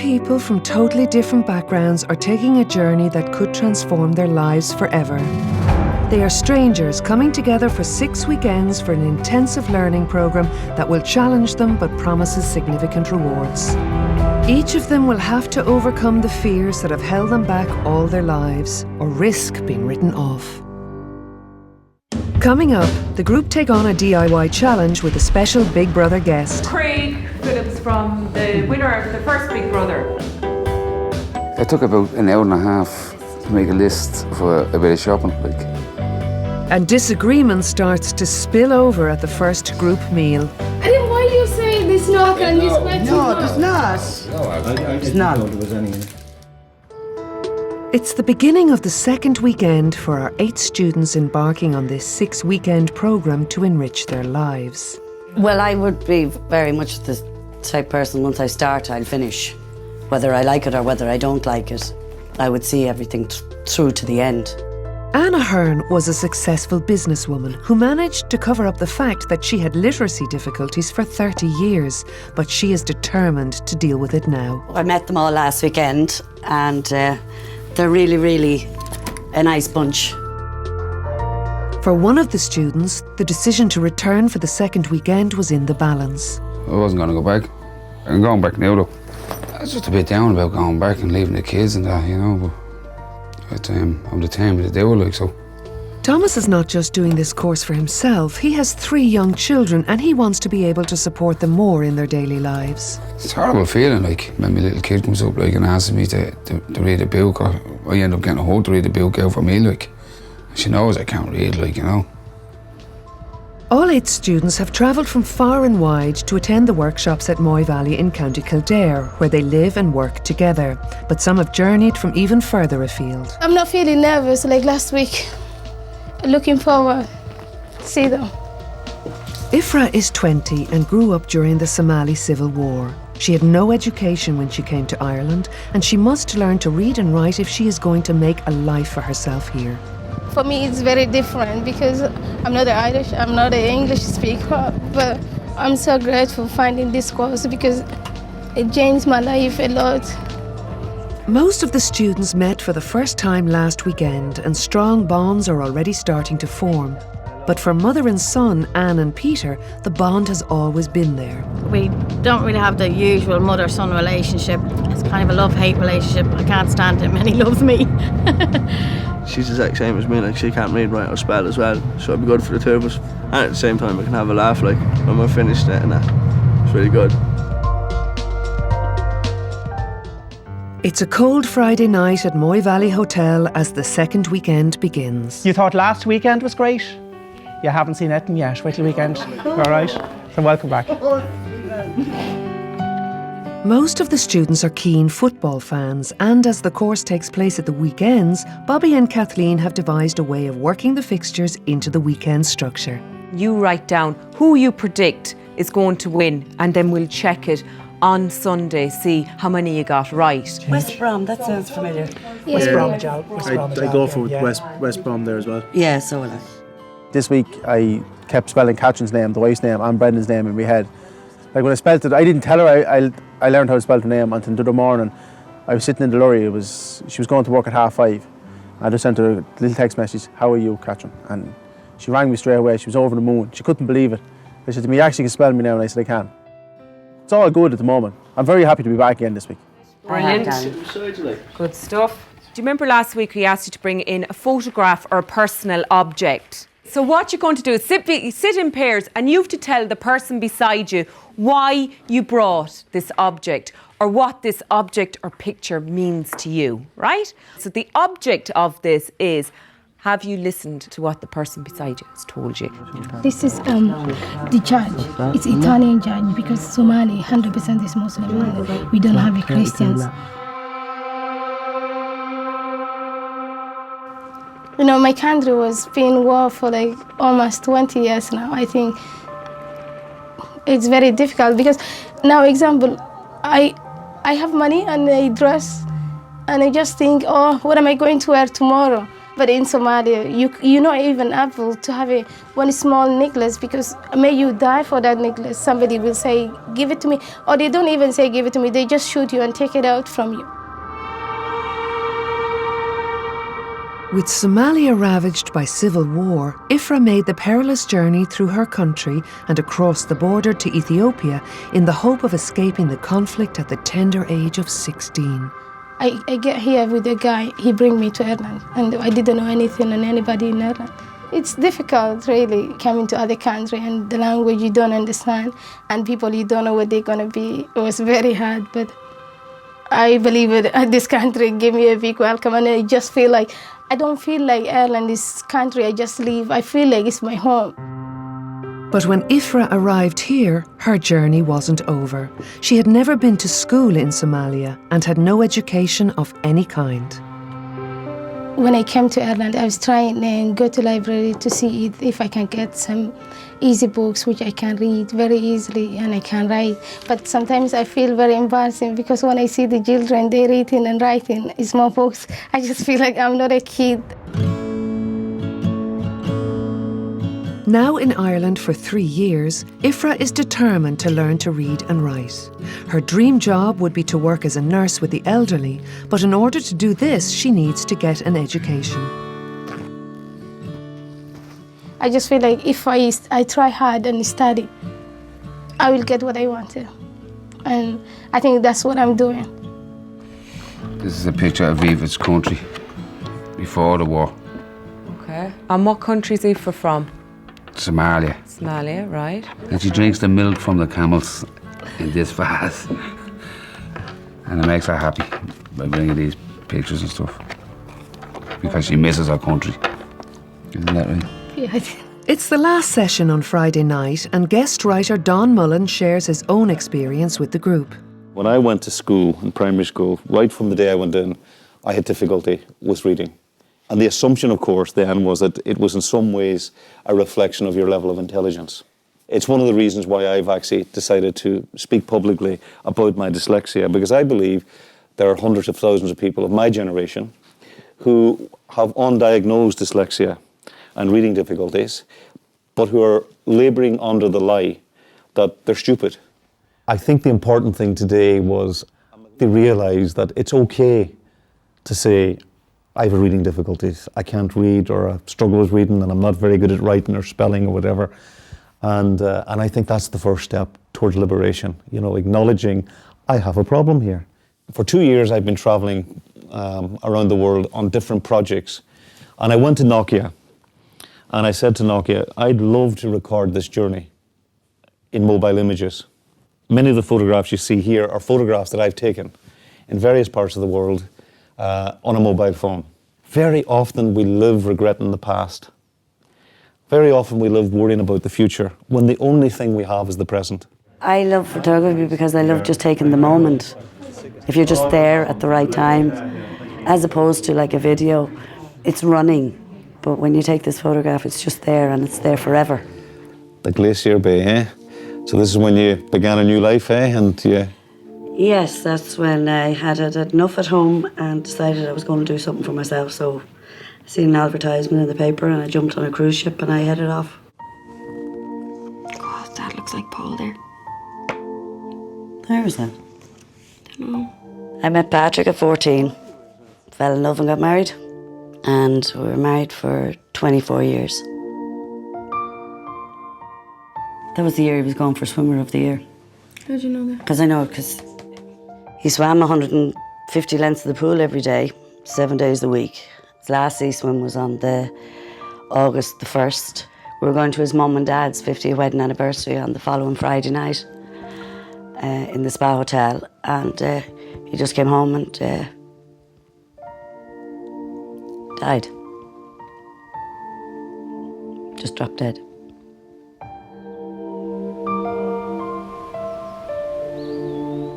people from totally different backgrounds are taking a journey that could transform their lives forever. They are strangers coming together for 6 weekends for an intensive learning programme that will challenge them but promises significant rewards. Each of them will have to overcome the fears that have held them back all their lives or risk being written off. Coming up, the group take on a DIY challenge with a special Big Brother guest. Craig Phillips from the winner of the first Big Brother. It took about an hour and a half to make a list for a bit of shopping. And disagreement starts to spill over at the first group meal. And then why are you saying there's not and this way? No, there's not. There's not. There was any. It's the beginning of the second weekend for our 8 students embarking on this 6-weekend programme to enrich their lives. Well, I would be very much the type person, once I start, I'll finish. Whether I like it or whether I don't like it, I would see everything through to the end. Anna Hearn was a successful businesswoman who managed to cover up the fact that she had literacy difficulties for 30 years, but she is determined to deal with it now. I met them all last weekend and they're really, really a nice bunch. For one of the students, the decision to return for the second weekend was in the balance. I wasn't going to go back. I'm going back now though. I was just a bit down about going back and leaving the kids and that, you know, but I'm determined to do it, like, so. Thomas is not just doing this course for himself. He has 3 young children and he wants to be able to support them more in their daily lives. It's a horrible feeling, like, when my little kid comes up, like, and asks me to read a book, or I end up getting a hold to read a book out for me, like. She knows I can't read, like, you know. All 8 students have travelled from far and wide to attend the workshops at Moy Valley in County Kildare, where they live and work together. But some have journeyed from even further afield. I'm not feeling nervous like last week. Looking forward to see them. Ifra is 20 and grew up during the Somali Civil War. She had no education when she came to Ireland, and she must learn to read and write if she is going to make a life for herself here. For me, it's very different because I'm not Irish, I'm not an English speaker, but I'm so grateful finding this course because it changed my life a lot. Most of the students met for the first time last weekend, and strong bonds are already starting to form. But for mother and son, Anne and Peter, the bond has always been there. We don't really have the usual mother-son relationship. It's kind of a love-hate relationship. I can't stand him and he loves me. She's the exact same as me, like she can't read, write or spell as well, so it'd be good for the 2 of us. And at the same time we can have a laugh, like, when we're finished it and that. It's really good. It's a cold Friday night at Moy Valley Hotel as the second weekend begins. You thought last weekend was great? You haven't seen anything yet. Wait till weekend. All right? So welcome back. Most of the students are keen football fans, and as the course takes place at the weekends, Bobby and Kathleen have devised a way of working the fixtures into the weekend structure. You write down who you predict is going to win, and then we'll check it on Sunday, see how many you got right. West Brom, that sounds familiar. Yeah. West Bromwich out. I go for West Brom there as well. Yeah, so will I. This week I kept spelling Catherine's name, the wife's name, and Brendan's name in my head. Like when I spelled it, I didn't tell her I learned how to spell the name until the morning. I was sitting in the lorry, she was going to work at 5:30. I just sent her a little text message, "How are you, Catherine?" And she rang me straight away, she was over the moon. She couldn't believe it. She said to me, "You actually can spell me now," and I said, "I can." It's all good at the moment. I'm very happy to be back again this week. Brilliant. Good stuff. Do you remember last week we asked you to bring in a photograph or a personal object? So what you're going to do is sit in pairs and you have to tell the person beside you why you brought this object or what this object or picture means to you, right? So the object of this is, have you listened to what the person beside you has told you? This is the judge. It's Italian judge because Somali 100% is Muslim and we don't have Christians. You know, my country was being war for like almost 20 years now. I think it's very difficult because now, example, I have money and I dress and I just think, oh, what am I going to wear tomorrow? But in Somalia, you're not even able to have one small necklace because may you die for that necklace. Somebody will say, give it to me. Or they don't even say, give it to me. They just shoot you and take it out from you. With Somalia ravaged by civil war, Ifrah made the perilous journey through her country and across the border to Ethiopia in the hope of escaping the conflict at the tender age of 16. I get here with a guy, he bring me to Ireland, and I didn't know anything on anybody in Ireland. It's difficult, really, coming to other country and the language you don't understand, and people you don't know what they're gonna be. It was very hard, but I believe this country gave me a big welcome, and I just feel like, I don't feel like Ireland is country I just leave. I feel like it's my home. But when Ifrah arrived here, her journey wasn't over. She had never been to school in Somalia and had no education of any kind. When I came to Ireland, I was trying to go to library to see if I can get some easy books which I can read very easily and I can write. But sometimes I feel very embarrassing because when I see the children, they're reading and writing small books, I just feel like I'm not a kid. Now in Ireland for 3 years, Ifrah is determined to learn to read and write. Her dream job would be to work as a nurse with the elderly, but in order to do this, she needs to get an education. I just feel like if I try hard and study, I will get what I wanted. And I think that's what I'm doing. This is a picture of Aviva's country before the war. Okay. And what country is Ifrah from? Somalia. Somalia, right. And she drinks the milk from the camels in this vase. And it makes her happy by bringing these pictures and stuff. Because she misses her country. Isn't that right? Yeah. It's the last session on Friday night, and guest writer Don Mullen shares his own experience with the group. When I went to school, in primary school, right from the day I went in, I had difficulty with reading. And the assumption, of course, then was that it was in some ways a reflection of your level of intelligence. It's one of the reasons why I've actually decided to speak publicly about my dyslexia, because I believe there are hundreds of thousands of people of my generation who have undiagnosed dyslexia and reading difficulties, but who are labouring under the lie that they're stupid. I think the important thing today was they realised that it's okay to say, I have reading difficulties, I can't read, or I struggle with reading and I'm not very good at writing or spelling or whatever. And I think that's the first step towards liberation, you know, acknowledging I have a problem here. For 2 years I've been travelling around the world on different projects, and I went to Nokia and I said to Nokia, I'd love to record this journey in mobile images. Many of the photographs you see here are photographs that I've taken in various parts of the world on a mobile phone. Very often we live regretting the past. Very often we live worrying about the future when the only thing we have is the present. I love photography because I love just taking the moment. If you're just there at the right time, as opposed to like a video, it's running. But when you take this photograph, it's just there and it's there forever. The Glacier Bay, eh? So this is when you began a new life, eh? And you... Yes, that's when I had enough at home and decided I was going to do something for myself. So I seen an advertisement in the paper and I jumped on a cruise ship and I headed off. God, that looks like Paul there. Where is that? Don't know. I met Patrick at 14, fell in love and got married. And we were married for 24 years. That was the year he was going for Swimmer of the Year. How'd you know that? Because I know it, because he swam 150 lengths of the pool every day, 7 days a week. His last sea swim was on the August the 1st. We were going to his mum and dad's 50th wedding anniversary on the following Friday night in the Spa Hotel. And he just came home and died. Just dropped dead.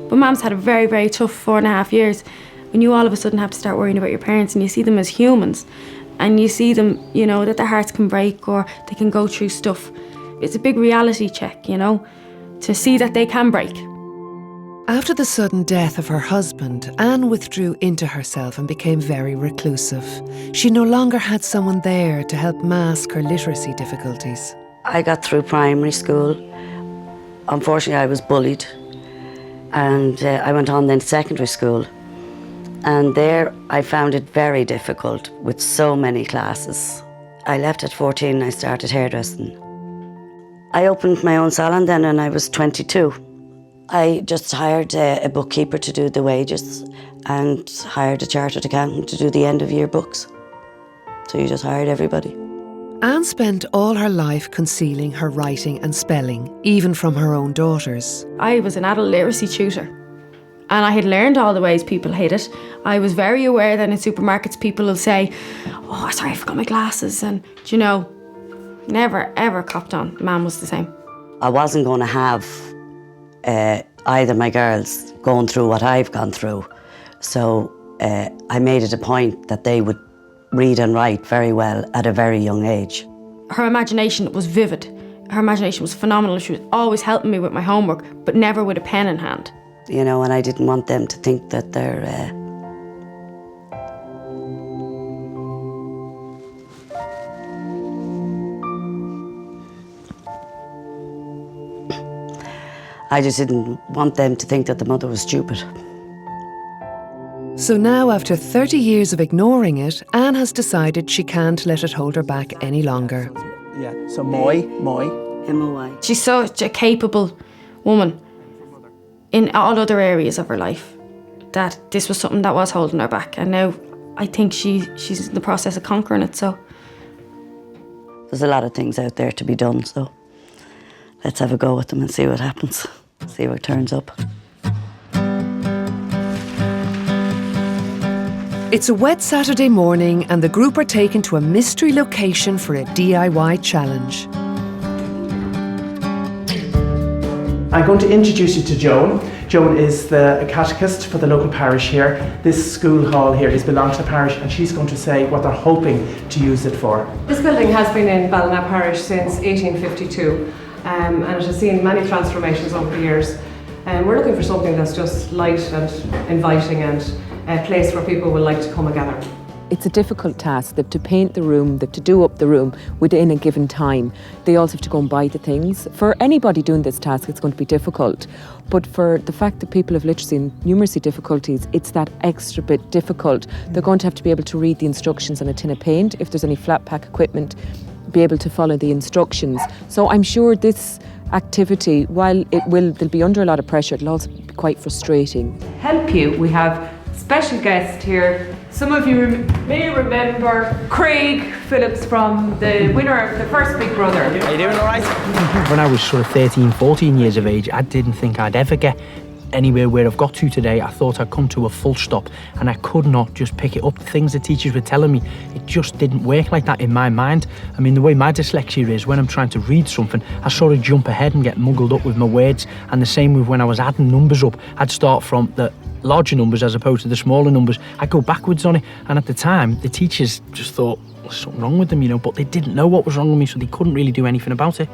But Mum's had a very, very tough 4.5 years when you all of a sudden have to start worrying about your parents and you see them as humans and you see them, you know, that their hearts can break or they can go through stuff. It's a big reality check, you know, to see that they can break. After the sudden death of her husband, Anne withdrew into herself and became very reclusive. She no longer had someone there to help mask her literacy difficulties. I got through primary school. Unfortunately, I was bullied. And I went on then to secondary school. And there I found it very difficult with so many classes. I left at 14 and I started hairdressing. I opened my own salon then and I was 22. I just hired a bookkeeper to do the wages and hired a chartered accountant to do the end of year books. So you just hired everybody. Anne spent all her life concealing her writing and spelling, even from her own daughters. I was an adult literacy tutor and I had learned all the ways people hid it. I was very aware that in supermarkets people will say, "Oh, sorry, I forgot my glasses," and you know, never ever copped on. Mum was the same. I wasn't going to have either my girls going through what I've gone through. So I made it a point that they would read and write very well at a very young age. Her imagination was vivid. Her imagination was phenomenal. She was always helping me with my homework, but never with a pen in hand. You know, and I didn't want them to think that they're... I just didn't want them to think that the mother was stupid. So now, after 30 years of ignoring it, Anne has decided she can't let it hold her back any longer. Yeah, so Moy. M-O-Y. She's such a capable woman in all other areas of her life that this was something that was holding her back. And now I think she's in the process of conquering it, so. There's a lot of things out there to be done, so let's have a go with them and see what happens, see what turns up. It's a wet Saturday morning and the group are taken to a mystery location for a DIY challenge. I'm going to introduce you to Joan. Joan is the catechist for the local parish here. This school hall here is belongs to the parish and she's going to say what they're hoping to use it for. This building has been in Ballina Parish since 1852 and it has seen many transformations over the years. We're looking for something that's just light and inviting and a place where people will like to come and gather. It's a difficult task. They have to paint the room, they have to do up the room within a given time. They also have to go and buy the things. For anybody doing this task, it's going to be difficult. But for the fact that people have literacy and numeracy difficulties, it's that extra bit difficult. They're going to have to be able to read the instructions on a tin of paint. If there's any flat pack equipment, be able to follow the instructions. So I'm sure this activity, while they'll be under a lot of pressure, it'll also be quite frustrating. Help you, we have special guest here. Some of you may remember Craig Phillips from the winner of the first Big Brother. Are you doing all right? When I was sort of 13, 14 years of age, I didn't think I'd ever get anywhere where I've got to today. I thought I'd come to a full stop and I could not just pick it up. The things the teachers were telling me, it just didn't work like that in my mind. I mean, the way my dyslexia is, when I'm trying to read something, I sort of jump ahead and get muddled up with my words. And the same with when I was adding numbers up, I'd start from the larger numbers as opposed to the smaller numbers. I'd go backwards on it. And at the time, the teachers just thought, there's something wrong with them, you know, but they didn't know what was wrong with me, so they couldn't really do anything about it.